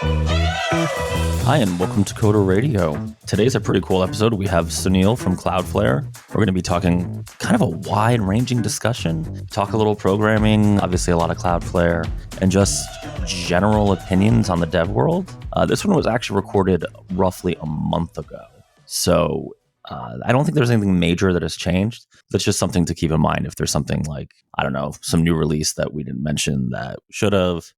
Hi, and welcome to Coder Radio. Today's a pretty cool episode. We have Sunil from Cloudflare. We're going to be talking kind of a wide-ranging discussion, talk a little programming, obviously a lot of Cloudflare, and just general opinions on the dev world. This one was actually recorded roughly a month ago. So I don't think there's anything major that has changed. That's just something to keep in mind if there's something like, I don't know, some new release that we didn't mention that should have.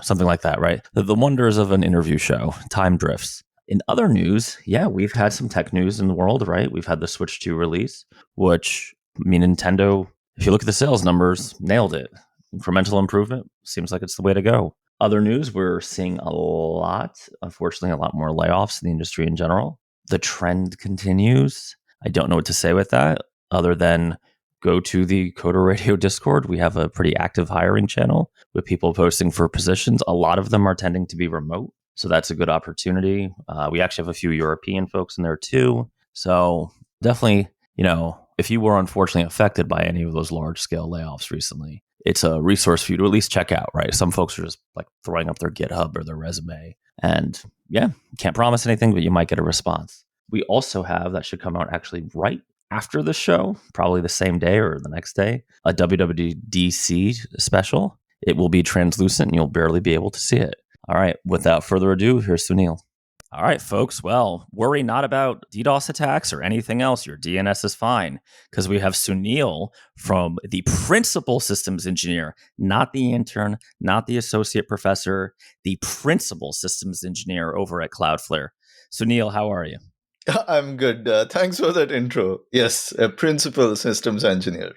Something like that, right? The wonders of an interview show, time drifts. In other news, we've had some tech news in the world, right? We've had the Switch 2 release, which, Nintendo, if you look at the sales numbers, nailed it. Incremental improvement seems like it's the way to go. Other news, we're seeing unfortunately, a lot more layoffs in the industry in general. The trend continues. I don't know what to say with that other than go to the Coder Radio Discord. We have a pretty active hiring channel with people posting for positions. A lot of them are tending to be remote, so that's a good opportunity. We actually have a few European folks in there too. So definitely, if you were unfortunately affected by any of those large-scale layoffs recently, it's a resource for you to at least check out, right? Some folks are just like throwing up their GitHub or their resume. And can't promise anything, but you might get a response. We also have, that should come out actually right after the show, probably the same day or the next day, a WWDC special. It will be translucent and you'll barely be able to see it. All right, without further ado, here's Sunil. All right, folks. Well, worry not about DDoS attacks or anything else. Your DNS is fine because we have Sunil from the principal systems engineer, not the intern, not the associate professor, the principal systems engineer over at Cloudflare. Sunil, how are you? I'm good. Thanks for that intro. Yes, a principal systems engineer.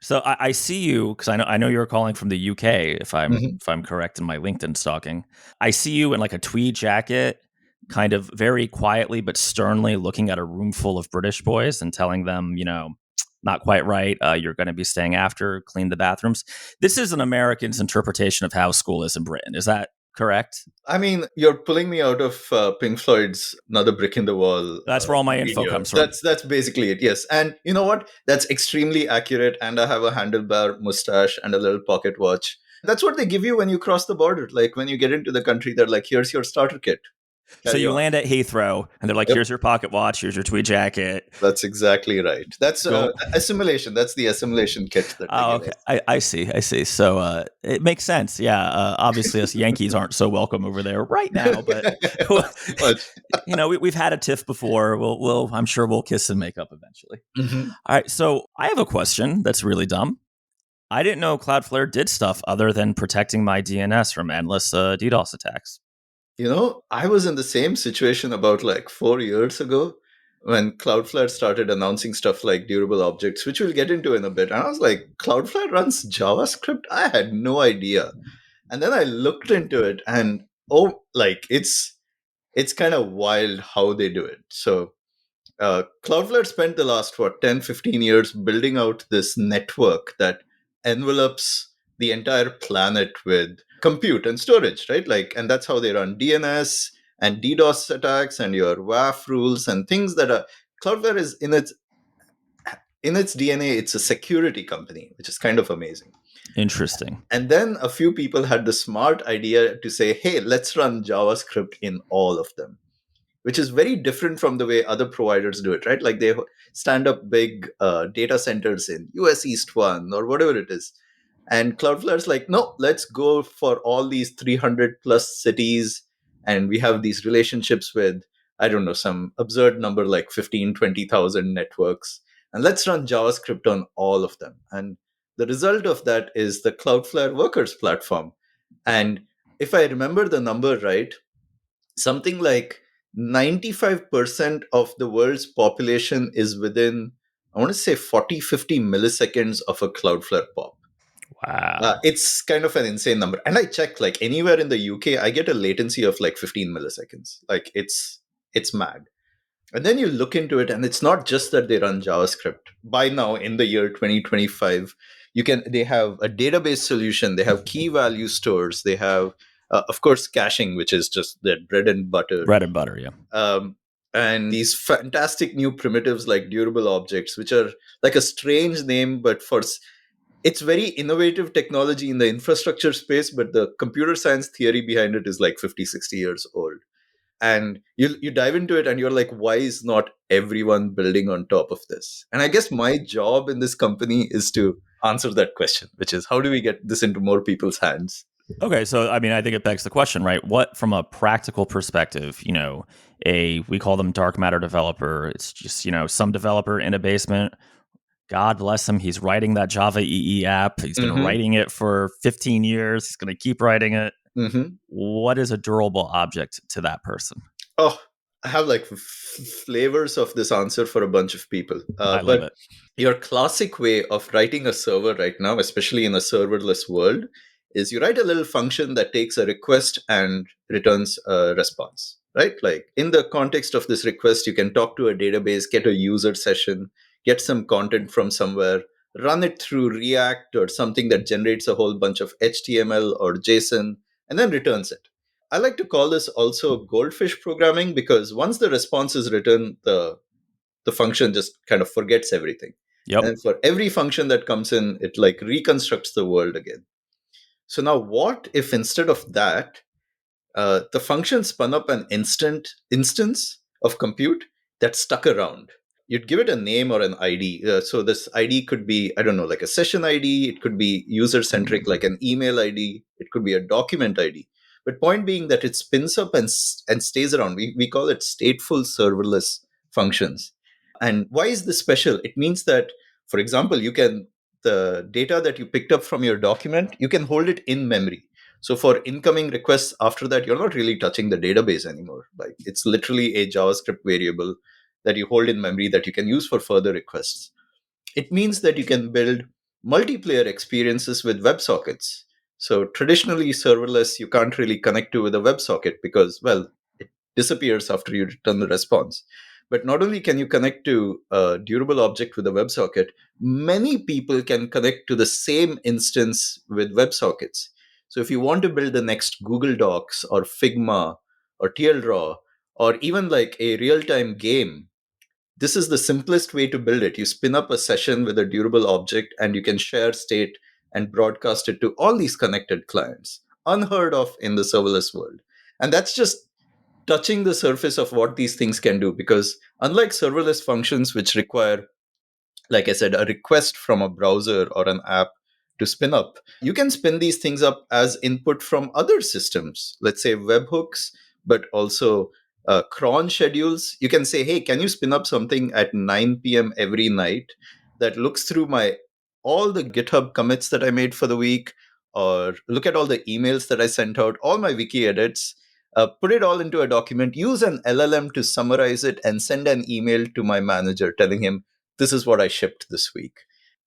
So I see you because I know you're calling from the UK. If I'm correct in my LinkedIn stalking, I see you in like a tweed jacket, kind of very quietly but sternly looking at a room full of British boys and telling them, not quite right. You're going to be staying after, clean the bathrooms. This is an American's interpretation of how school is in Britain. Is that correct? I mean, you're pulling me out of Pink Floyd's "Another Brick in the Wall." That's where all my info comes from. That's basically it. Yes, and you know what? That's extremely accurate. And I have a handlebar mustache and a little pocket watch. That's what they give you when you cross the border. Like when you get into the country, they're like, "Here's your starter kit." So you land at Heathrow, and they're like, "Here's your pocket watch. Here's your tweed jacket." That's exactly right. That's assimilation. That's the assimilation kit. Okay. I see. So it makes sense. Yeah. Obviously, us Yankees aren't so welcome over there right now, but we've had a tiff before. I'm sure we'll kiss and make up eventually. Mm-hmm. All right. So I have a question that's really dumb. I didn't know Cloudflare did stuff other than protecting my DNS from endless DDoS attacks. I was in the same situation about like 4 years ago when Cloudflare started announcing stuff like durable objects, which we'll get into in a bit. And I was like, Cloudflare runs JavaScript? I had no idea. And then I looked into it and it's kind of wild how they do it. So Cloudflare spent the last 10, 15 years building out this network that envelopes the entire planet with compute and storage, right? And that's how they run DNS and DDoS attacks and your WAF rules and things that are. Cloudflare is in its DNA, it's a security company, which is kind of amazing. Interesting. And then a few people had the smart idea to say, hey, let's run JavaScript in all of them, which is very different from the way other providers do it, right? Like they stand up big data centers in US East 1 or whatever it is. And Cloudflare's like, no, let's go for all these 300 plus cities. And we have these relationships with, I don't know, some absurd number like 15, 20,000 networks. And let's run JavaScript on all of them. And the result of that is the Cloudflare Workers platform. And if I remember the number right, something like 95% of the world's population is within, I want to say 40, 50 milliseconds of a Cloudflare pop. Wow. It's kind of an insane number. And I checked, like anywhere in the UK, I get a latency of like 15 milliseconds. Like it's mad. And then you look into it, and it's not just that they run JavaScript. By now, in the year 2025, they have a database solution, they have key value stores, they have of course, caching, which is just their bread and butter. Bread and butter, yeah. And these fantastic new primitives like durable objects, which are like a strange name, but It's very innovative technology in the infrastructure space, but the computer science theory behind it is like 50, 60 years old. And you dive into it and you're like, why is not everyone building on top of this? And I guess my job in this company is to answer that question, which is how do we get this into more people's hands? Okay, so I mean, I think it begs the question, right? What, from a practical perspective, we call them dark matter developer. It's just some developer in a basement. God bless him. He's writing that Java EE app. He's been Mm-hmm. writing it for 15 years. He's going to keep writing it. Mm-hmm. What is a durable object to that person? Oh, I have like flavors of this answer for a bunch of people. I love But it. your classic way of writing a server right now, especially in a serverless world, is you write a little function that takes a request and returns a response, right? Like in the context of this request, you can talk to a database, get a user session, get some content from somewhere, run it through React or something that generates a whole bunch of HTML or JSON, and then returns it. I like to call this also goldfish programming because once the response is written, the function just kind of forgets everything. Yep. And for every function that comes in, it like reconstructs the world again. So now what if instead of that, the function spun up an instance of compute that stuck around? You'd give it a name or an ID. So this ID could be, I don't know, like a session ID. It could be user centric, like an email ID. It could be a document ID. But point being that it spins up and stays around. We call it stateful serverless functions. And why is this special? It means that, for example, the data that you picked up from your document, you can hold it in memory. So for incoming requests after that, you're not really touching the database anymore. Like it's literally a JavaScript variable that you hold in memory that you can use for further requests. It means that you can build multiplayer experiences with WebSockets. So traditionally serverless, you can't really connect to with a WebSocket because, well, it disappears after you return the response. But not only can you connect to a durable object with a WebSocket, many people can connect to the same instance with WebSockets. So if you want to build the next Google Docs or Figma or TLDraw or even like a real-time game, this is the simplest way to build it. You spin up a session with a durable object and you can share state and broadcast it to all these connected clients. Unheard of in the serverless world. And that's just touching the surface of what these things can do because unlike serverless functions, which require, like I said, a request from a browser or an app to spin up, you can spin these things up as input from other systems, let's say webhooks, but also cron schedules. You can say, hey, can you spin up something at 9 p.m. every night that looks through my all the GitHub commits that I made for the week, or look at all the emails that I sent out, all my wiki edits, put it all into a document, use an LLM to summarize it, and send an email to my manager telling him this is what I shipped this week.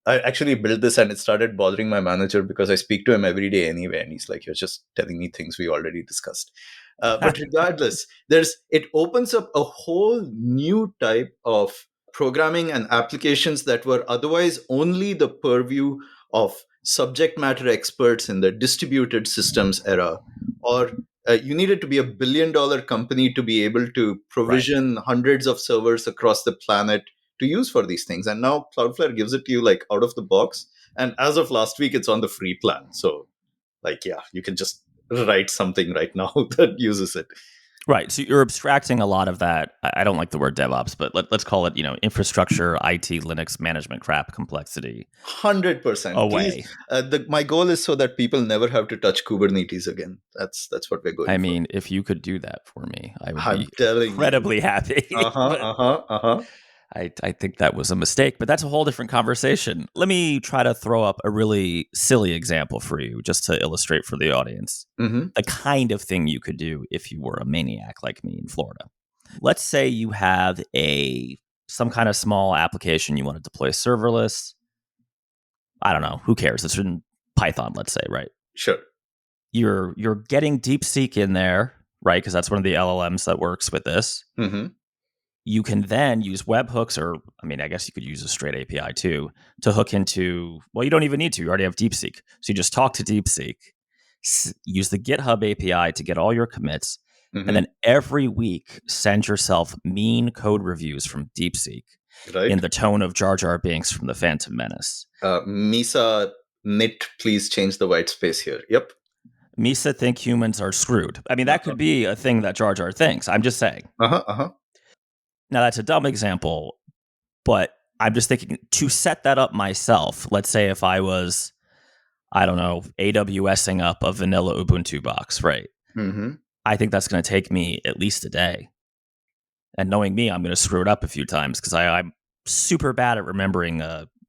I actually built this and it started bothering my manager because I speak to him every day anyway. And he's like, you're just telling me things we already discussed. But regardless, it opens up a whole new type of programming and applications that were otherwise only the purview of subject matter experts in the distributed systems era, or you needed to be $1 billion company to be able to Right. provision hundreds of servers across the planet to use for these things. And now Cloudflare gives it to you like out of the box. And as of last week, it's on the free plan. So, like, yeah, you can just write something right now that uses it. Right. So you're abstracting a lot of that. I don't like the word DevOps, but let's call it, infrastructure, IT, Linux management crap complexity 100%. Please, away. my goal is so that people never have to touch Kubernetes again. That's what we're I going for. mean, if you could do that for me, I would I'm be telling you. incredibly happy. Uh huh. But Uh huh. Uh huh. I think that was a mistake, but that's a whole different conversation. Let me try to throw up a really silly example for you just to illustrate for the audience Mm-hmm. the kind of thing you could do if you were a maniac like me in Florida. Let's say you have some kind of small application you want to deploy serverless. I don't know, who cares? It's in Python, let's say, right? Sure. You're getting DeepSeek in there, right? Because that's one of the LLMs that works with this. Mm-hmm. You can then use webhooks, or I mean, I guess you could use a straight API too, to hook into, well, you don't even need to. You already have DeepSeek. So you just talk to DeepSeek, use the GitHub API to get all your commits, and Mm-hmm. then every week send yourself mean code reviews from DeepSeek in Right. the tone of Jar Jar Binks from the Phantom Menace. Misa Knit, please change the white space here. Yep. Misa think humans are screwed. I mean, that Uh-huh. could be a thing that Jar Jar thinks. I'm just saying. Uh-huh. Uh-huh. Now, that's a dumb example, but I'm just thinking to set that up myself. Let's say if I was, I don't know, AWSing up a vanilla Ubuntu box, right? Mm-hmm. I think that's going to take me at least a day. And knowing me, I'm going to screw it up a few times because I'm super bad at remembering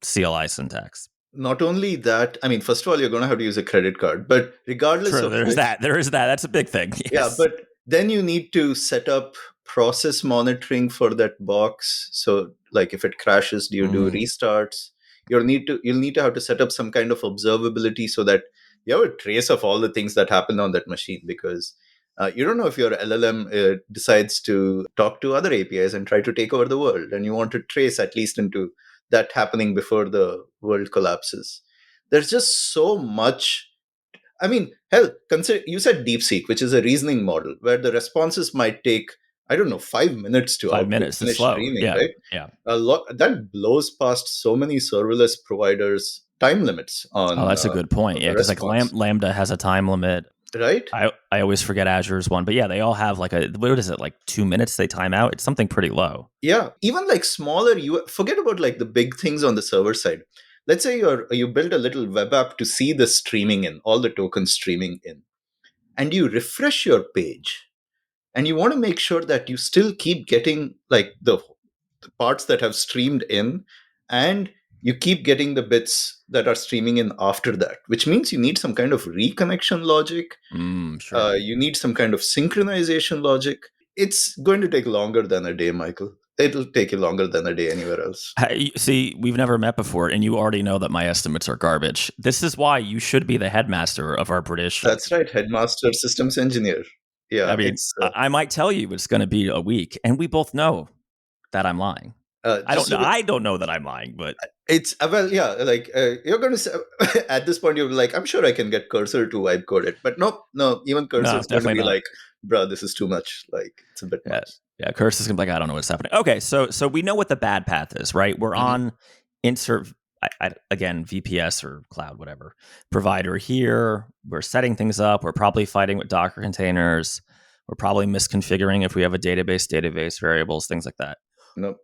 CLI syntax. Not only that, I mean, first of all, you're going to have to use a credit card, but regardless True, of there's which, that. There is that. That's a big thing. yeah, Yes. but then you need to set up process monitoring for that box. So, like, if it crashes, do you do restarts? You'll need to have to set up some kind of observability so that you have a trace of all the things that happen on that machine, because you don't know if your LLM decides to talk to other APIs and try to take over the world, and you want to trace at least into that happening before the world collapses. There's just so much. I mean, hell, consider you said DeepSeek, which is a reasoning model where the responses might take, I don't know, 5 minutes to 5 minutes. It's finish slow. streaming, Yeah. right? Yeah. A lot that blows past so many serverless providers' time limits Oh, on that's a good point. on Yeah, the because like response, Lambda has a time limit. right? I always forget Azure's one, but yeah, they all have like a what is it like 2 minutes they time out? It's something pretty low. Yeah, even like smaller, you forget about like the big things on the server side. Let's say you build a little web app to see the streaming in, all the tokens streaming in, and you refresh your page, and you want to make sure that you still keep getting like the parts that have streamed in, and you keep getting the bits that are streaming in after that, which means you need some kind of reconnection logic. Sure. You need some kind of synchronization logic. It's going to take longer than a day, Michael. It'll take you longer than a day anywhere else. See, we've never met before, and you already know that my estimates are garbage. This is why you should be the headmaster of our British. That's right, headmaster systems engineer. I Yeah, mean, it's I might tell you it's going to be a week, and we both know that I'm lying. I don't just know. so I don't know that I'm lying, but it's well, yeah. Like you're going to say at this point, you're like, I'm sure I can get Cursor to wipe code it, but no, no. Even Cursor no, is going to definitely be not. like, bruh, this is too much. Like it's a bit Yeah, much. yeah. Curse is gonna be like, I don't know what's happening. Okay, so we know what the bad path is, right? We're Mhm. on insert again VPS or cloud, whatever provider here. We're setting things up. We're probably fighting with Docker containers. We're probably misconfiguring if we have a database variables, things like that. No,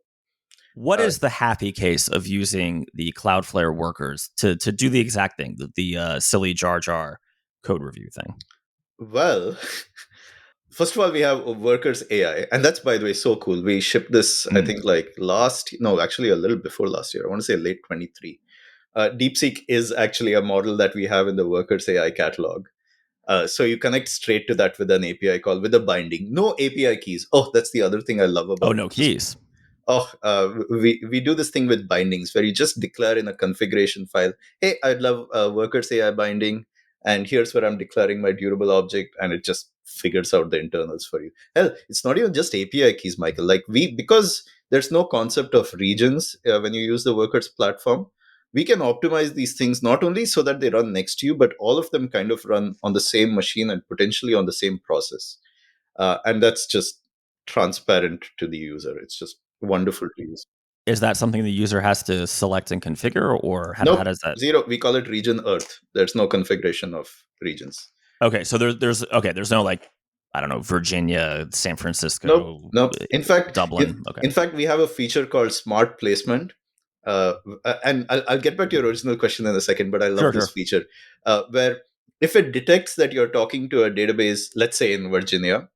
What uh, is the happy case of using the Cloudflare workers to do the exact thing, the silly Jar Jar code review thing? well, first of all, we have Workers AI, and that's by the way so cool. We shipped this, I Mm. think, like no, actually a little before last year. I want to say late 23. DeepSeek is actually a model that we have in the Workers AI catalog. So you connect straight to that with an API call with a binding. No API keys. Oh, that's the other thing I love Oh, about it. no keys. We do this thing with bindings where you just declare in a configuration file, hey, I'd love Workers AI binding, and here's where I'm declaring my durable object, and it just figures out the internals for you. Hell, it's not even just API keys, Michael. Like because there's no concept of regions when you use the Workers platform, we can optimize these things not only so that they run next to you, but all of them kind of run on the same machine and potentially on the same process. And that's just transparent to the user. It's just wonderful to use. Is that something the user has to select and configure, or how Nope, does that? zero. We call it region Earth. There's no configuration of regions. Okay, so there's no like I don't know Virginia, San Nope, Francisco, nope. In fact, Dublin. Okay, we have a feature called smart placement. And I'll get back to your original question in a second, but I love sure, this sure. feature where if it detects that you're talking to a database, let's say in Virginia,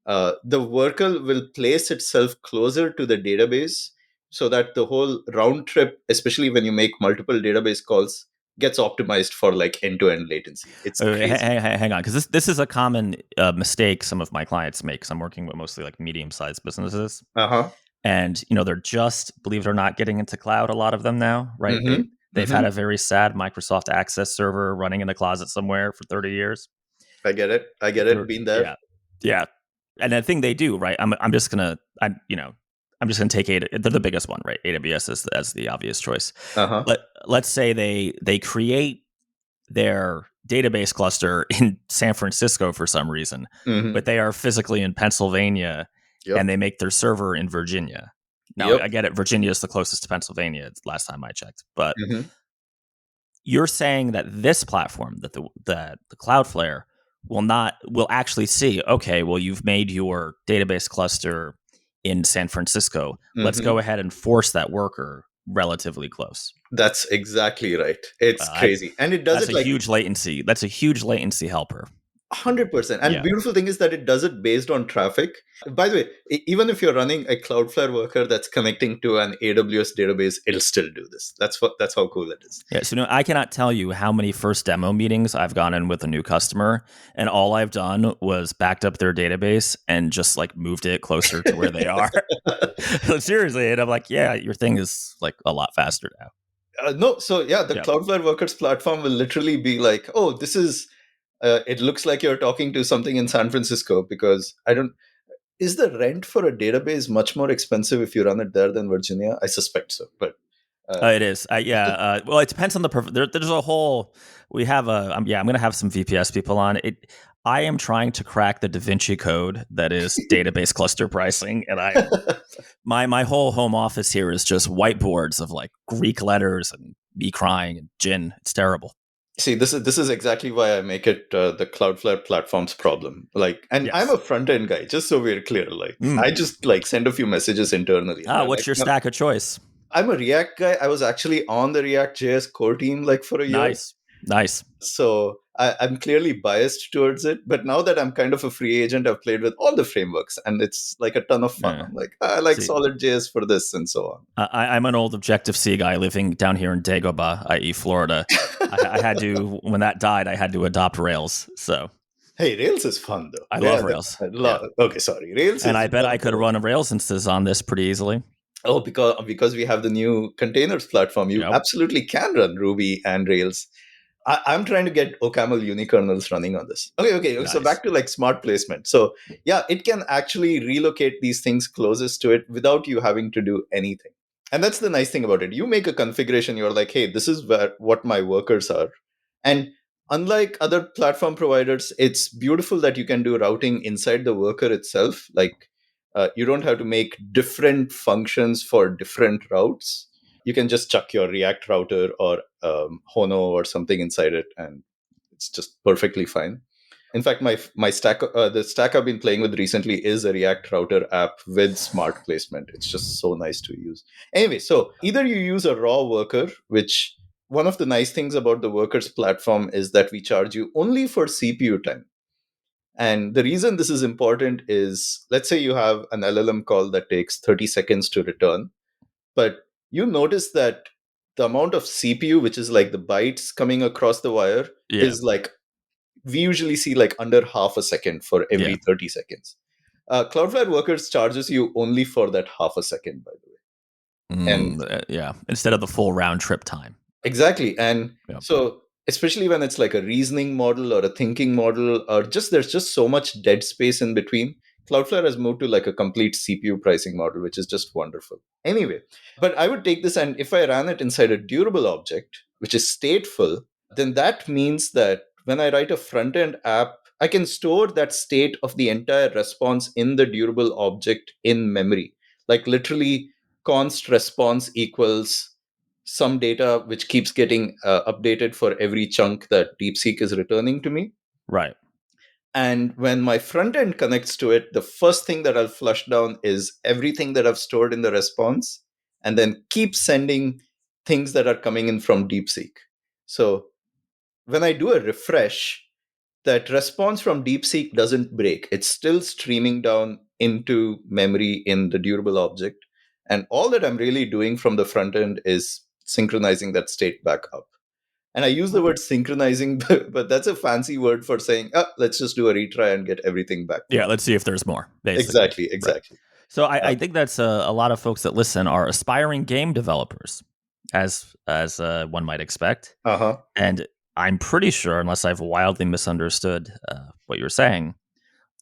the worker will place itself closer to the database so that the whole round trip, especially when you make multiple database calls, gets optimized for like end-to-end latency. It's crazy. Hang on, because this is a common mistake some of my clients make. 'Cause I'm working with mostly like medium sized businesses, Uh-huh. and they're just believe it or not getting into cloud. A lot of them now, right? Mm-hmm. They've Mm-hmm. had a very sad Microsoft Access server running in a closet somewhere for 30 years. I get it. I get it. Been there. Yeah, yeah. And the thing they do, right? I'm just gonna I'm just gonna take they're the biggest one, right? AWS is as the obvious choice. Uh-huh. Let's say they create their database cluster in San Francisco for some reason, Mm-hmm. but they are physically in Pennsylvania and Yep. they make their server in Virginia. Now Yep. I get it, Virginia is the closest to Pennsylvania last time I checked, but Mm-hmm. you're saying that this platform, that the Cloudflare will actually see, okay, well, you've made your database cluster in San Francisco. Let's go Hmm. ahead and force that worker relatively close. That's exactly right. It's I crazy. And it does That's it a like huge latency. That's a huge latency helper. 100%. And Yeah. beautiful thing is that it does it based on traffic. By the way, even if you're running a Cloudflare worker that's connecting to an AWS database, it'll still do this. That's how cool it is. Yeah, so I cannot tell you how many first demo meetings I've gone in with a new customer, and all I've done was backed up their database and just like moved it closer to where they are. Seriously, and I'm like, yeah, your thing is like a lot faster now. No, so yeah, the Yeah. Cloudflare Workers platform will literally be like, oh, this is. It looks like you're talking to something in San Francisco because I don't. Is the rent for a database much more expensive if you run it there than Virginia? I suspect so, but uh, It is. Yeah. Well, it depends on the. There's a whole. We have a. Yeah, I'm going to have some VPS people on it. I am trying to crack the Da Vinci Code that is database cluster pricing, and I am my whole home office here is just whiteboards of like Greek letters and me crying and gin. It's terrible. see, this is exactly why I make it the Cloudflare platform's problem. Like, and I'm Yes. a front end guy, just so we're clear. Like, I Mm. just like send a few messages internally, and they're What's like, your no. stack of choice? I'm a React guy. I was actually on the React JS core team like for a year. Nice. Nice. So I'm clearly biased towards it. But now that I'm kind of a free agent, I've played with all the frameworks and it's like a ton of fun. Yeah. I'm like, I like See, solid JS for this and so on. I'm an old Objective C guy living down here in Dagobah, i.e., Florida. I had to, when that died, I had to adopt Rails. So Hey, Rails is fun though. I love Rails. Yeah. Okay, sorry. Rails And is I bet I could wonderful. run a Rails instance on this pretty easily. Oh, because we have the new containers platform, you Yep. absolutely can run Ruby and Rails. I'm trying to get OCaml unikernels running on this. Okay. So Nice. back to like smart placement. So yeah, it can actually relocate these things closest to it without you having to do anything. And that's the nice thing about it. You make a configuration, you're like, hey, this is what my workers are. And unlike other platform providers, it's beautiful that you can do routing inside the worker itself. Like you don't have to make different functions for different routes. You can just chuck your React router or Hono or something inside it, and it's just perfectly fine. In fact, my stack, the stack I've been playing with recently is a React router app with smart placement. It's just so nice to use. Anyway, so either you use a raw worker, which one of the nice things about the workers platform is that we charge you only for CPU time. And the reason this is important is, let's say you have an LLM call that takes 30 seconds to return, but you notice that the amount of CPU, which is like the bytes coming across the wire, Yeah. is like we usually see like under half a second for Yeah. every 30 seconds. Cloudflare Workers charges you only for that half a second, by the way. And Yeah. Instead of the full round trip time. exactly. And Yep. so, especially when it's like a reasoning model or a thinking model, or just there's just so much dead space in between, Cloudflare has moved to like a complete CPU pricing model, which is just wonderful. Anyway, but I would take this, and if I ran it inside a durable object, which is stateful, then that means that when I write a front end app, I can store that state of the entire response in the durable object in memory. Like literally, const response equals some data which keeps getting updated for every chunk that DeepSeek is returning to me. Right. And when my front end connects to it, the first thing that I'll flush down is everything that I've stored in the response, and then keep sending things that are coming in from DeepSeek. So when I do a refresh, that response from DeepSeek doesn't break. It's still streaming down into memory in the durable object. And all that I'm really doing from the front end is synchronizing that state back up. And I use the word synchronizing, but that's a fancy word for saying, let's just do a retry and get everything back to Yeah. normal. Let's see if there's more, basically. Exactly, Right. exactly. So Uh I think that's a lot of folks that listen are aspiring game developers, as one might expect. huh. And I'm pretty sure, unless I've wildly misunderstood what you're saying,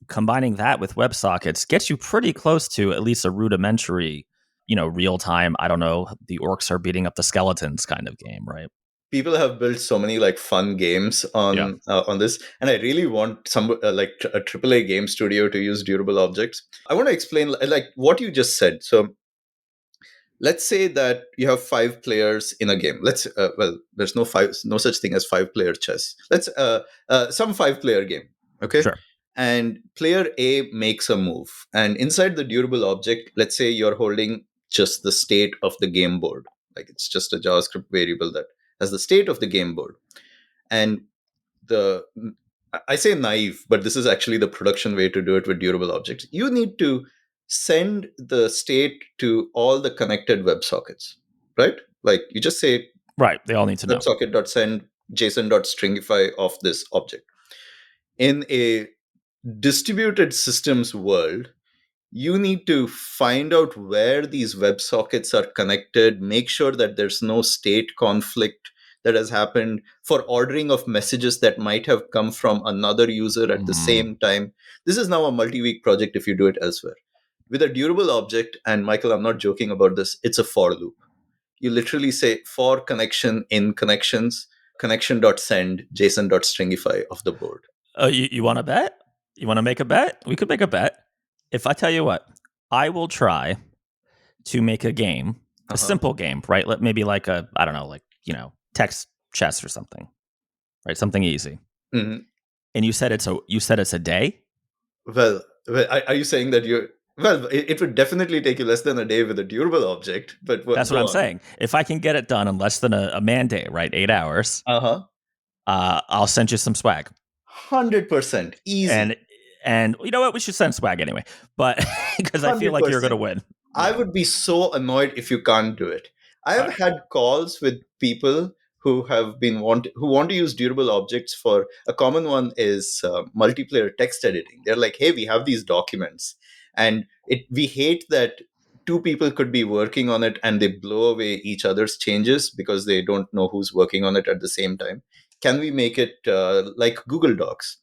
combining that with WebSockets gets you pretty close to at least a rudimentary, real time. I don't know, the orcs are beating up the skeletons kind of game, right? People have built so many like fun games Yeah. on this, and I really want some a AAA game studio to use durable objects. I want to explain like what you just said. So Let's say that you have five players in a game. Well, there's no such thing as five-player chess. Let's some five-player game. Okay. Sure. And player A makes a move, and inside the durable object, let's say you're holding just the state of the game board, like it's just a JavaScript variable that has the state of the game board. And the I say naive, but this is actually the production way to do it with durable objects. You need to send the state to all the connected WebSockets, right? Like you just say Right. They all need to know. WebSocket.send JSON.stringify of this object. In a distributed systems world, you need to find out where these WebSockets are connected, make sure that there's no state conflict that has happened for ordering of messages that might have come from another user at the Mm. same time. This is now a multi-week project if you do it elsewhere. With a durable object, and Michael, I'm not joking about this, it's a for loop. You literally say for connection in connections, connection.send JSON.stringify of the board. You want to bet? You want to make a bet? We could make a bet. If I tell you what, I will try to make a game, a Uh-huh. simple game, right? Maybe like I don't know, like, text chess or something, right? Something easy. Mhm. And you said it's a day? Well, are you saying that you? Well, it would definitely take you less than a day with a durable object, but That's what go I'm on. saying. If I can get it done in less than a man day, right? 8 hours, Uh huh. I'll send you some swag. 100% And easy. and you know what? We should send swag anyway. But because I feel like you're gonna 100%. win. I Yeah. would be so annoyed if you can't do it. I All have right. had calls with people who want to use durable objects for a common one is multiplayer text editing. They're like, "Hey, we have these documents, and we hate that two people could be working on it and they blow away each other's changes because they don't know who's working on it at the same time. Can we make it like Google Docs?"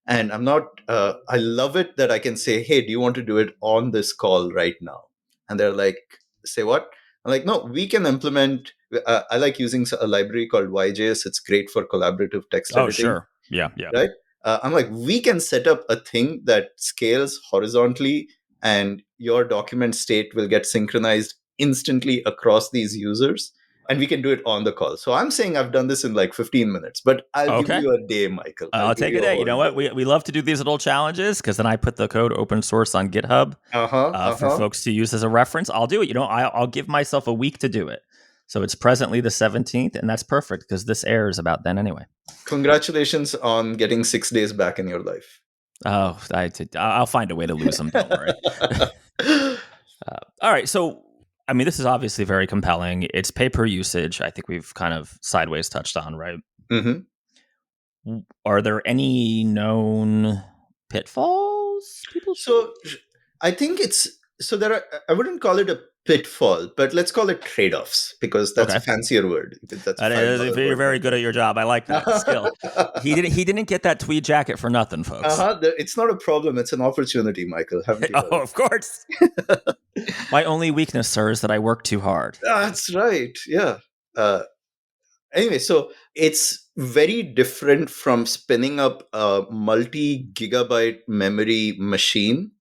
And I love it that I can say, "Hey, do you want to do it on this call right now?" And they're like, "Say what?" I'm like, "No, we can implement." I like using a library called YJS. It's great for collaborative text Oh, editing, sure. Yeah, yeah. right? I'm like, we can set up a thing that scales horizontally, and your document state will get synchronized instantly across these users, and we can do it on the call. So I'm saying I've done this in like 15 minutes, but I'll give Okay. you a day, Michael. I'll I'll give take you a a day. You whole know what? day. We love to do these little challenges because then I put the code open source on GitHub Uh-huh. for Uh-huh. folks to use as a reference. I'll do it. I'll give myself a week to do it. So it's presently the 17th, and that's perfect because this airs about then anyway. Congratulations on getting 6 days back in your life. Oh, I'll find a way to lose them. Don't worry. All right. So, I mean, this is obviously very compelling. It's pay per usage. I think we've kind of sideways touched on, right? Mhm. Are there any known pitfalls people should? So I think there are, I wouldn't call it a pitfall, but let's call it trade-offs because that's a Okay. fancier word. That's a That is, $5 you're word, very good at your job. I like that skill. Michael. He didn't get that tweed jacket for nothing, folks. It's not a problem. It's an opportunity, Michael. Haven't you Oh, heard? of course. My only weakness, sir, is that I work too hard. That's right. Yeah. Uh, anyway, so it's very different from spinning up a multi-gigabyte memory machine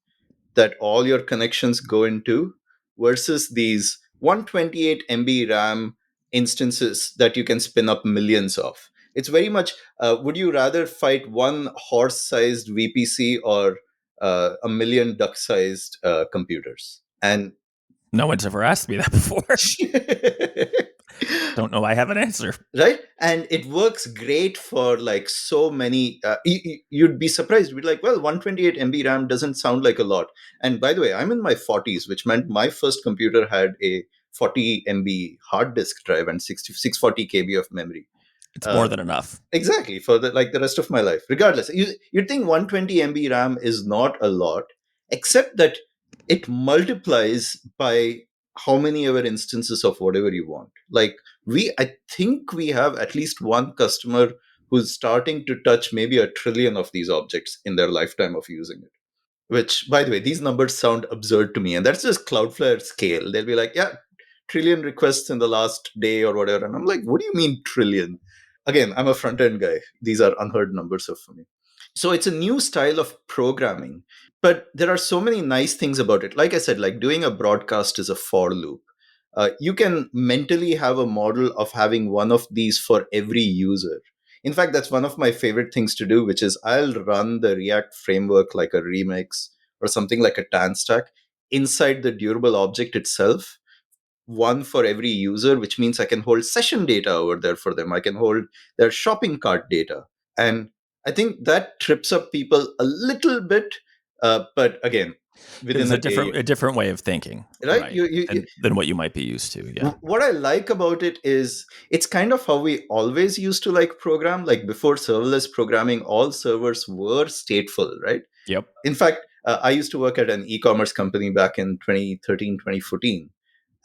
that all your connections go into versus these 128 MB RAM instances that you can spin up millions of. It's very much, would you rather fight one horse sized VPC or a million duck sized computers? And No one's ever asked me that before. Don't know. I have an answer. right, and it works great for like so many you'd be surprised, you'd be like, well, 128 MB RAM doesn't sound like a lot. And by the way, I'm in my 40s, which meant my first computer had a 40 MB hard disk drive and 640 KB of memory. It's more uh, than enough. exactly, for the rest of my life. Regardless, you'd think 120 MB RAM is not a lot, except that it multiplies by how many ever instances of whatever you want. Like, I think we have at least one customer who's starting to touch maybe a trillion of these objects in their lifetime of using it. Which, by the way, these numbers sound absurd to me, and that's just Cloudflare scale. They'll be like, yeah, trillion requests in the last day or whatever, and I'm like, what do you mean trillion? Again, I'm a front end guy. These are unheard numbers for me. So it's a new style of programming, but there are so many nice things about it. Like I said, like doing a broadcast is a for loop. you can mentally have a model of having one of these for every user. In fact, that's one of my favorite things to do, which is I'll run the React framework like a remix or something like a tan stack inside the durable object itself, one for every user, which means I can hold session data over there for them. I can hold their shopping cart data. And I think that trips up people a little bit. But again, It's within a day, a different way of thinking, right? right? Than what you might be used to. Yeah. What I like about it is it's kind of how we always used to like program. Like before serverless programming, all servers were stateful, right? Yep. In fact, I used to work at an e-commerce company back in 2013, 2014.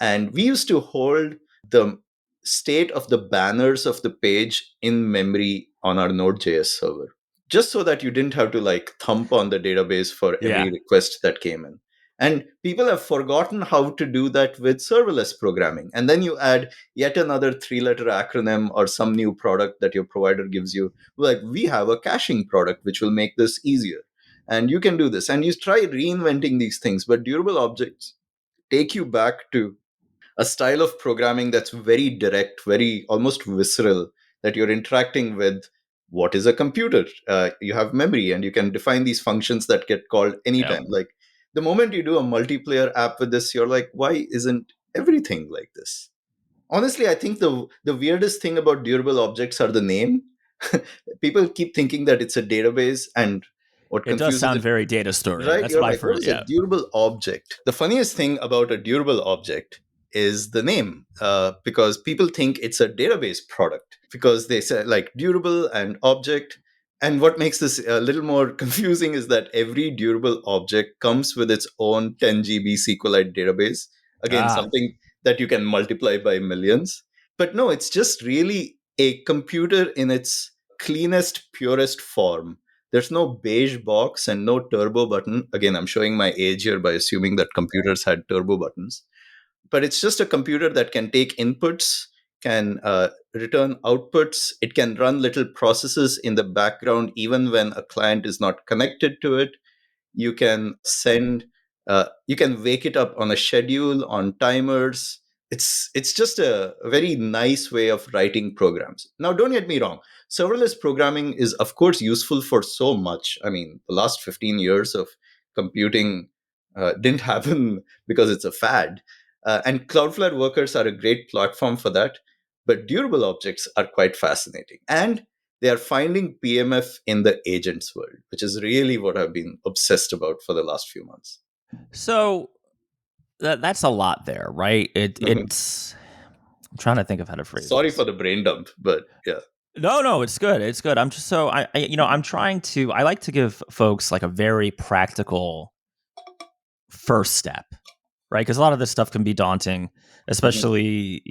And we used to hold the state of the banners of the page in memory on our Node.js server, just so that you didn't have to like thump on the database for every Yeah. request that came in. And people have forgotten how to do that with serverless programming. And then you add yet another 3 letter acronym or some new product that your provider gives you. Like, we have a caching product which will make this easier. And you can do this. And you try reinventing these things, but durable objects take you back to a style of programming that's very direct, very almost visceral, that you're interacting with what is a computer. You have memory and you can define these functions that get called Yep. anytime. Like the moment you do a multiplayer app with this, you're like, why isn't everything like this? Honestly, I think the weirdest thing about durable objects are the name. People keep thinking that it's a database, and what It does confuses sound it, very data story. right? That's You're what I like, what first. is a Yeah. durable object? The funniest thing about a durable object is the name, because people think it's a database product because they say like durable and object. And what makes this a little more confusing is that every durable object comes with its own 10 GB SQLite database. Again, Ah. something that you can multiply by millions. But no, it's just really a computer in its cleanest, purest form. There's no beige box and no turbo button. Again, I'm showing my age here by assuming that computers had turbo buttons. But it's just a computer that can take inputs, can return outputs. It can run little processes in the background even when a client is not connected to it. You can send, you can wake it up on a schedule, on timers. It's just a very nice way of writing programs. Now, don't get me wrong, serverless programming is of course useful for so much. I mean, the last 15 years of computing didn't happen because it's a fad. And Cloudflare workers are a great platform for that. But durable objects are quite fascinating, and they are finding PMF in the agents world, which is really what I've been obsessed about for the last few months. So that's a lot there, right? Mhm. It's. I'm trying to think of how to phrase Sorry for this. the brain dump, but yeah. No, no, it's good. It's good. I'm just so I'm trying to. I like to give folks like a very practical first step, right? Because a lot of this stuff can be daunting, Hmm. especially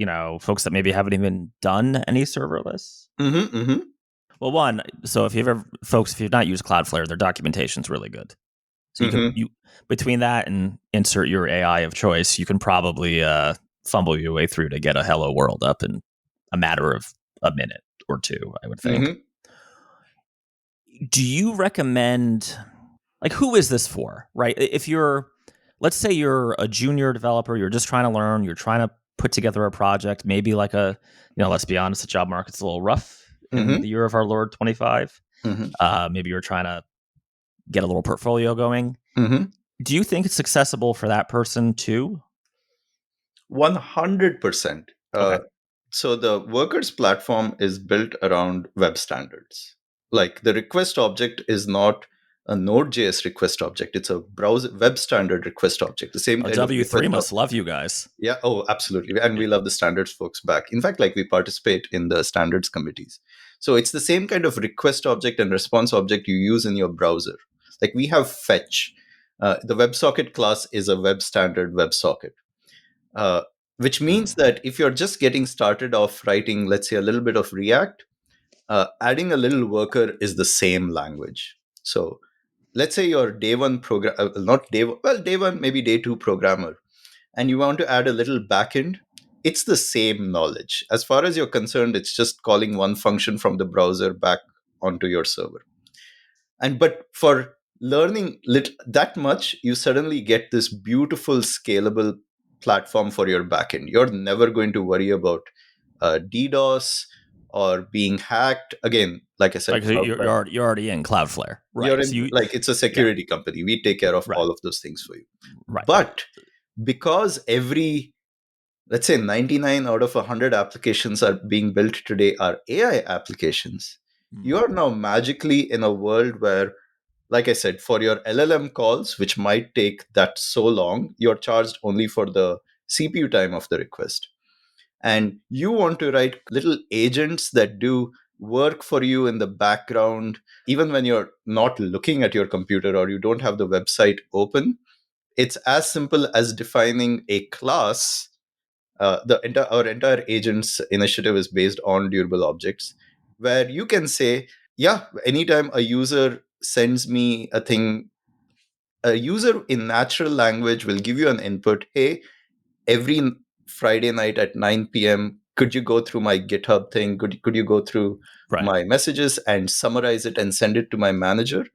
folks that maybe haven't even done any serverless. Hmm. Hmm. Well, one, so if you've ever folks, if you've not used Cloudflare, their documentation's really good. So Hmm. you between that and insert your AI of choice, you can probably fumble your way through to get a hello world up in a matter of a minute or two, I would think. Hmm. Do you recommend, like, who is this for, right? If you're, let's say you're a junior developer, you're just trying to learn, you're trying to put together a project, maybe like let's be honest, the job market's a little rough in Hmm. the year of our Lord 25. Hmm. Maybe you're trying to get a little portfolio going. Hmm. Do you think it's accessible for that person too? 100%. Okay. So the workers platform is built around web standards. Like the request object is not a Node.js request object. It's a browser web standard request object. The same Oh, kind of W3 request must object. love you guys. Yeah. Oh, absolutely. And we love the standards folks back. In fact, like we participate in the standards committees. So it's the same kind of request object and response object you use in your browser. Like we have fetch. The WebSocket class is a web standard WebSocket, uh, which means Mm. that if you're just getting started off writing, let's say, a little bit of React, adding a little worker is the same language. So let's say you're day one program, not day one, well, day one, maybe day two programmer, and you want to add a little backend. It's the same knowledge. As far as you're concerned, it's just calling one function from the browser back onto your server. And but for learning that much, you suddenly get this beautiful scalable platform for your backend. You're never going to worry about DDoS or being hacked. Again, like I said, Like, so Cloudflare, you're already in Cloudflare, you're right? So in, you, like, it's a yeah, security company. We take care of right, all of those things for you. right. But because every, let's say, 99 out of 100 applications are being built today are AI applications, you Mm, are now magically in a world where, like I said, for your LLM calls, which might take that so long, you're charged only for the CPU time of the request. And you want to write little agents that do work for you in the background, even when you're not looking at your computer or you don't have the website open. It's as simple as defining a class. Our entire agents initiative is based on durable objects, where you can say, yeah, anytime a user sends me a thing, a user in natural language will give you an input. Hey, every Friday night at 9 p.m., could you go through my GitHub thing? Could you go through right. my messages and summarize it and send it to my manager?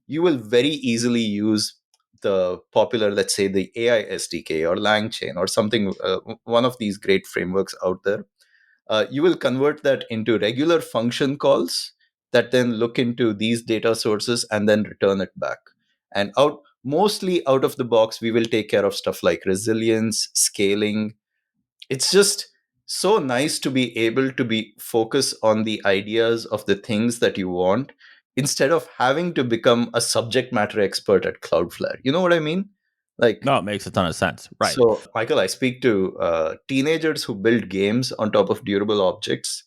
You will very easily use the popular, let's say, the AI SDK or LangChain or something, one of these great frameworks out there. You will convert that into regular function calls that then look into these data sources and then return it back. And out mostly out of the box, we will take care of stuff like resilience, scaling. It's just so nice to be able to be focus on the ideas of the things that you want instead of having to become a subject matter expert at Cloudflare. You know what I mean? Like, No, it makes a ton of sense. Right. so, Michael, I speak to teenagers who build games on top of durable objects,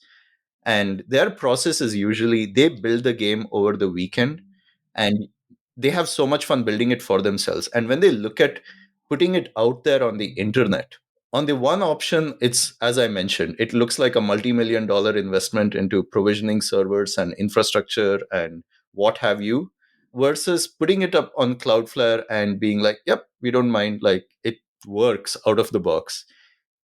and their process is usually they build the game over the weekend, and they have so much fun building it for themselves. And when they look at putting it out there on the internet, on the one option, it's, as I mentioned, it looks like a multi-million dollar investment into provisioning servers and infrastructure and what have you, versus putting it up on Cloudflare and being like, yep, we don't mind, like, it works out of the box.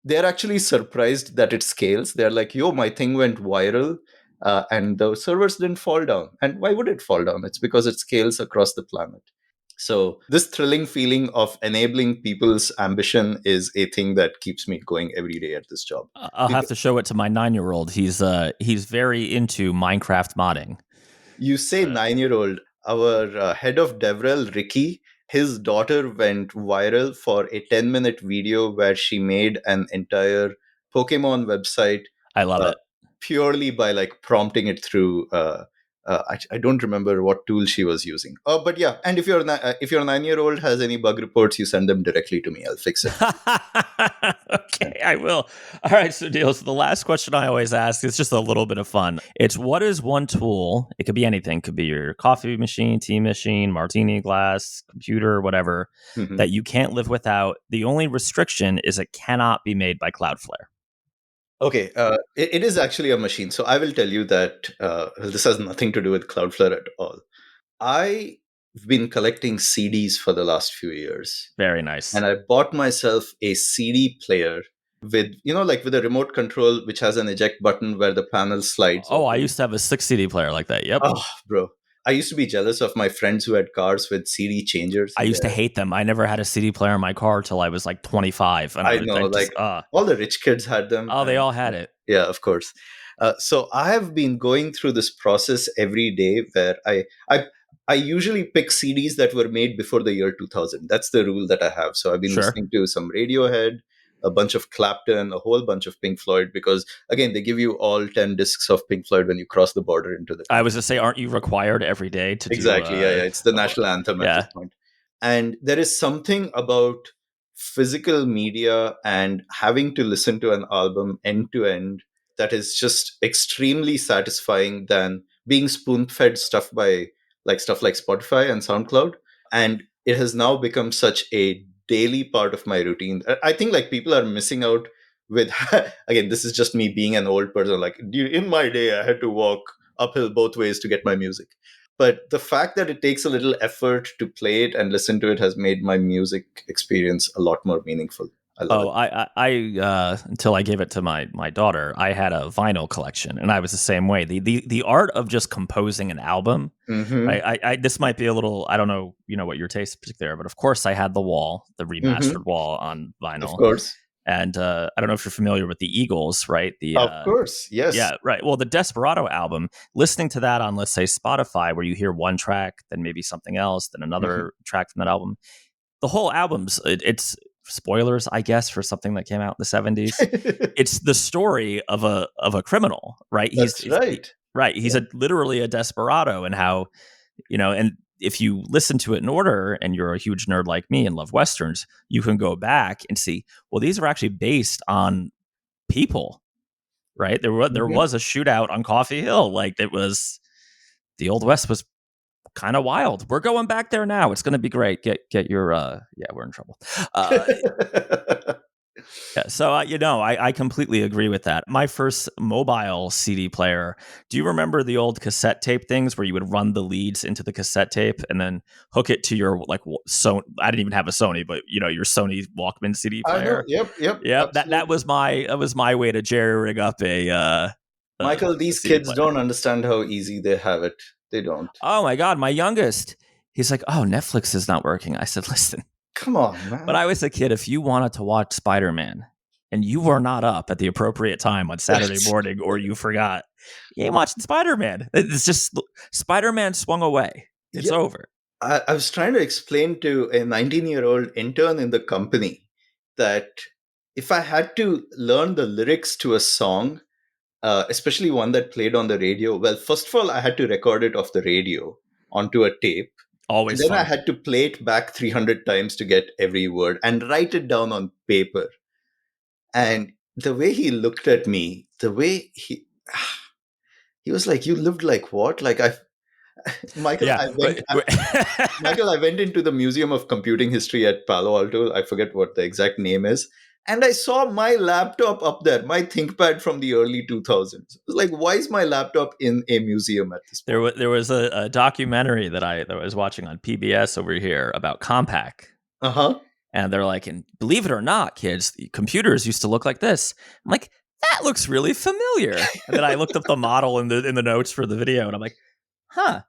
They're actually surprised that it scales. They're like, yo, my thing went viral, and the servers didn't fall down. And why would it fall down? It's because it scales across the planet. So this thrilling feeling of enabling people's ambition is a thing that keeps me going every day at this job. I'll have Because to show it to my 9-year-old. He's very into Minecraft modding. you say Uh, 9-year old, our head of DevRel, Ricky, his daughter went viral for a 10-minute video where she made an entire Pokemon website, I love uh, it. purely by like prompting it through. I don't remember what tool she was using. But yeah, and if your 9-year old has any bug reports, you send them directly to me. I'll fix it. Yeah. Okay, I will. All right, so Deal. So the last question I always ask is just a little bit of fun. It's, what is one tool? It could be anything. It could be your coffee machine, tea machine, martini glass, computer, whatever, Mhm. that you can't live without. The only restriction is it cannot be made by Cloudflare. Okay, it is actually a machine. So I will tell you that well, this has nothing to do with Cloudflare at all. I've been collecting CDs for the last few years, Very nice. and I bought myself a CD player with, like with a remote control, which has an eject button where the panel slides Oh, I open. used to have a 6 CD player like that. Yep. Oh, bro. I used to be jealous of my friends who had cars with CD changers I in used to there. hate them. I never had a CD player in my car till I was like 25, and I I know, just like all the rich kids had them, oh, they and all had it. yeah, of course. So I have been going through this process every day where I usually pick CDs that were made before the year 2000. That's the rule that I have. So I've been Sure. listening to some Radiohead, a bunch of Clapton, a whole bunch of Pink Floyd, because again, they give you all 10 discs of Pink Floyd when you cross the border into the I country. was to say, aren't you required every day to do? Exactly. Yeah, yeah. It's the A bu- national anthem at this yeah, point. And there is something about physical media and having to listen to an album end to end that is just extremely satisfying than being spoon fed stuff like Spotify and SoundCloud. And it has now become such a daily part of my routine. I think like people are missing out with again, this is just me being an old person. Like in my day, I had to walk uphill both ways to get my music, but the fact that it takes a little effort to play it and listen to it has made my music experience a lot more meaningful. I love Oh, it. until I gave it to my daughter, I had a vinyl collection, and I was the same way. The art of just composing an album, Mm-hmm. right? This might be a little, I don't know, what your taste particular, but of course I had the wall, the Mm-hmm. remastered wall on Of vinyl, course. and I don't know if you're familiar with the Eagles, right? Of course. Yes. Yeah, right. Well, the Desperado album, listening to that on, let's say, Spotify, where you hear one track, then maybe something else, then Mm-hmm. another track from that album, the whole album's it's spoilers, I guess, for something that came out in the 70s. It's the story of a criminal, right? That's right. Right. He's Yeah. a literally a desperado, and how, and if you listen to it in order and you're a huge nerd like me and love westerns, you can go back and see, well, these are actually based on people, right? There Mm-hmm. was a shootout on Coffee Hill. Like, it was, the old west was kind of wild. We're going back there now. It's going to be great. Get your yeah, we're in trouble. Uh yeah, so I completely agree with that. My first mobile CD player. Do you remember the old cassette tape things where you would run the leads into the cassette tape and then hook it to your, like, so I didn't even have a Sony, but your Sony Walkman CD I know. player. Yep. Yep. Yep, Absolutely. that was my way to jerry rig up Michael, a these CD kids player. don't understand how easy they have it. They don't. Oh my god, my youngest, he's like, "Oh, Netflix is not working." I said, "Listen, Come on, when man. I was a kid, if you wanted to watch Spider-Man and you were not up at the appropriate time on Saturday That's morning, or you forgot, you ain't watching Spider-Man. It's just, Spider-Man swung away. It's Yeah. over." I was trying to explain to a 19-year-old intern in the company that if I had to learn the lyrics to a song, especially one that played on the radio, well, first of all, I had to record it off the radio onto a tape. And Always then I fun. had to play it back 300 times to get every word and write it down on paper. And the way he looked at me, the way he was like, "You lived like what?" Like, Michael, Yeah. Michael, I went into the Museum of Computing History at Palo Alto. I forget what the exact name is. And I saw my laptop up there, my ThinkPad from the early 2000s. I was like, why is my laptop in a museum at this point? There was a documentary that I was watching on PBS over here about Compaq. Uh huh. And they're like, and believe it or not, kids, the computers used to look like this. I'm like, that looks really familiar. And then I looked up the model in the notes for the video, and I'm like, huh,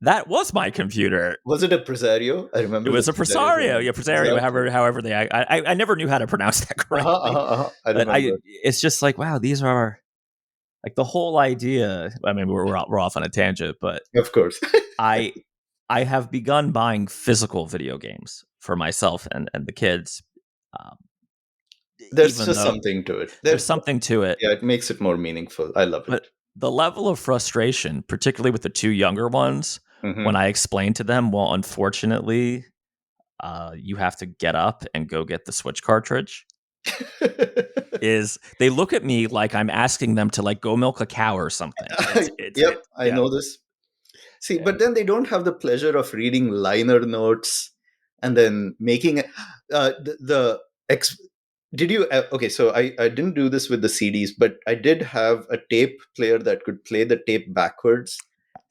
that was my computer. Was it a Presario? I It remember the was a Presario from Presario. them. Yeah, Presario. Exactly. However I never knew how to pronounce that Uh huh. Uh correctly. huh. Uh-huh. I But remember. it's just like, wow, these are, like, the whole idea. I mean, we're off on a tangent, but Of course. I I have begun buying physical video games for myself and the kids. Um, There's Even just though something to it. there's something to it, Yeah, it makes it more meaningful. I love but it. the level of frustration, particularly with the two younger ones, when Hmm. I explain to them, well, unfortunately, you have to get up and go get the Switch cartridge, is they look at me like I'm asking them to, like, go milk a cow or something. Yep, I Yeah, know this. See, yeah. but then they don't have the pleasure of reading liner notes and then making it. The ex. Did you? Okay, so I didn't do this with the CDs, but I did have a tape player that could play the tape backwards,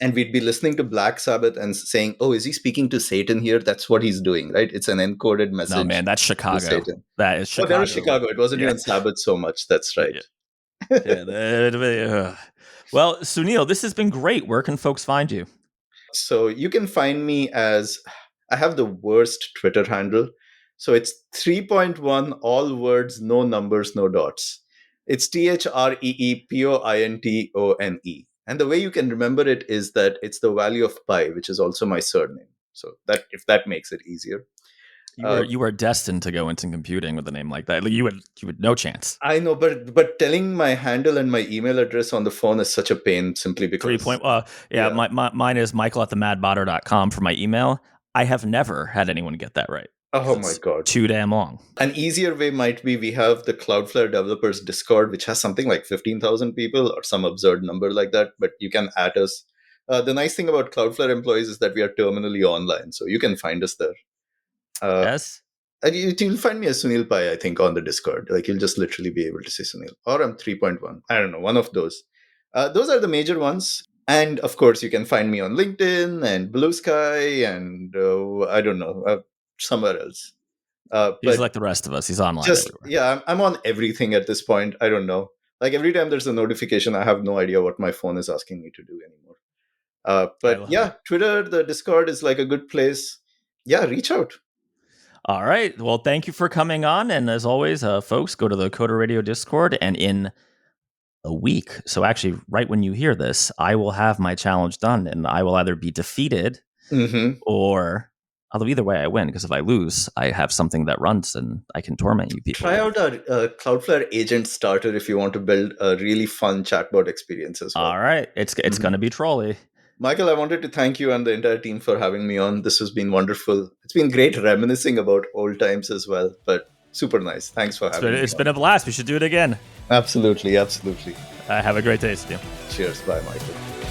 and we'd be listening to Black Sabbath and saying, "Oh, is he speaking to Satan here? That's what he's doing, right? It's an encoded No, man, message that's to Chicago. Satan." That is Oh, that was Chicago. Chicago. It wasn't Yeah, even Sabbath so much. That's right. yeah, yeah. Well, Sunil, this has been great. Where can folks find you? So you can find me as I have the worst Twitter handle. So it's 3.1, all words, no numbers, no dots. It's THREEPOINTONE. And the way you can remember it is that it's the value of pi, which is also my surname. So that if that makes it easier. Uh, You were destined to go into computing with a name like that. Like, you would no chance. I know, but telling my handle and my email address on the phone is such a pain simply 3 point. because Yeah, yeah. mine is Michael at themadbotter.com for my email. I have never had anyone get that right because Oh my it's god. too damn long. An easier way might be we have the Cloudflare developers Discord, which has something like 15,000 people or some absurd number like that, but you can add us. The nice thing about Cloudflare employees is that we are terminally online, so you can find us there. Uh, Yes. and you'll find me as Sunil Pai, I think, on the Discord. Like, you'll just literally be able to say Sunil. Or I'm 3.1. I don't know, one of those. Those are the major ones. And of course, you can find me on LinkedIn and Blue Sky and I don't know, somewhere else. He's But like the rest of us. He's online just, everywhere. yeah, I'm on everything at this point. I don't know. Like every time there's a notification, I have no idea what my phone is asking me to do anymore. I But love it. yeah, Twitter, the Discord is like a good place. Yeah, reach out. All right. Well, thank you for coming on. And as always, folks, go to the Coder Radio Discord. And in a week, so actually, right when you hear this, I will have my challenge done, and I will either be defeated Mm-hmm. or, although either way I win, because if I lose, I have something that runs and I can torment you people Try with. out our Cloudflare agent starter if you want to build a really fun chatbot experience as well. All right. It's Mhm. going to be trolly. Michael, I wanted to thank you and the entire team for having me on. This has been wonderful. It's been great reminiscing about old times as well, but super nice. Thanks for having me It's on. been a blast. We should do it again. Absolutely, absolutely. Have a great day, Steve. Cheers. Bye, Michael.